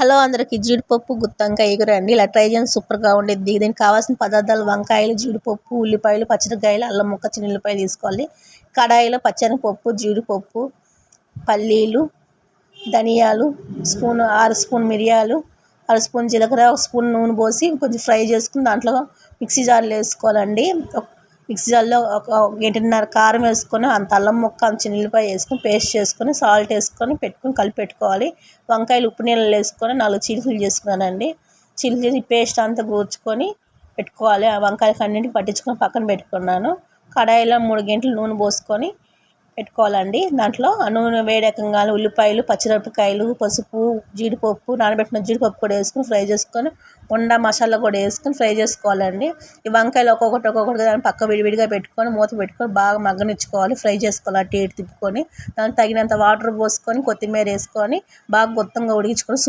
Hello అందరికి జీడిపప్పు గుత్తొంకాయ ఎగురండి. ఇలా ట్రై చేయండి, సూపర్గా ఉండిద్ది. దీనికి కావాల్సిన పదార్థాలు వంకాయలు, జీడిపప్పు, ఉల్లిపాయలు, పచ్చిమిరపకాయలు, అల్లం ముక్క, చిన్న ఉల్లిపాయ తీసుకోవాలి. కడాయిలో పచ్చనిపప్పు, జీడిపప్పు, పల్లీలు, ధనియాలు, 6 స్పూన్ మిరియాలు, 1 స్పూన్ జీలకర్ర, 1 స్పూన్ నూనె పోసి కొంచెం ఫ్రై చేసుకుని దాంట్లో మిక్సీ జార్లో వేసుకోవాలండి. మిక్సీ జార్లో ఒక 1.5 కారం వేసుకొని, అంత అల్లం ముక్క, అంత చిన్న ఉల్లిపాయ వేసుకొని పేస్ట్ చేసుకొని, సాల్ట్ వేసుకొని కలిపి పెట్టుకోవాలి. వంకాయలు ఉప్పు నీళ్ళలో వేసుకొని 4 చీలికలు చేసుకున్నానండి. చీలికలు చేసి పేస్ట్ అంతా కూర్చుకొని పెట్టుకోవాలి. ఆ వంకాయలకి అన్నింటికి పట్టించుకొని పక్కన పెట్టుకున్నాను. కడాయిలో 3 గంటలు నూనె పోసుకొని పెట్టుకోవాలండి. దాంట్లో ఆ నూనె వేడెక్కగానే ఉల్లిపాయలు, పచ్చిమిరపకాయలు, పసుపు, జీడిపప్పు, నానబెట్టిన జీడిపప్పు కూడా వేసుకొని ఫ్రై చేసుకొని మసాలా కూడా వేసుకొని ఫ్రై చేసుకోవాలండి. ఈ వంకాయలు ఒక్కొక్కటి దాన్ని పక్క విడివిడిగా పెట్టుకొని మూత పెట్టుకొని బాగా మగ్గనిచ్చుకోవాలి. ఫ్రై చేసుకోవాలి, అటు ఇటు తిప్పుకొని. దానికి తగినంత వాటర్ పోసుకొని కొత్తిమీర వేసుకొని బాగా గుత్తంగా ఉడికించుకొని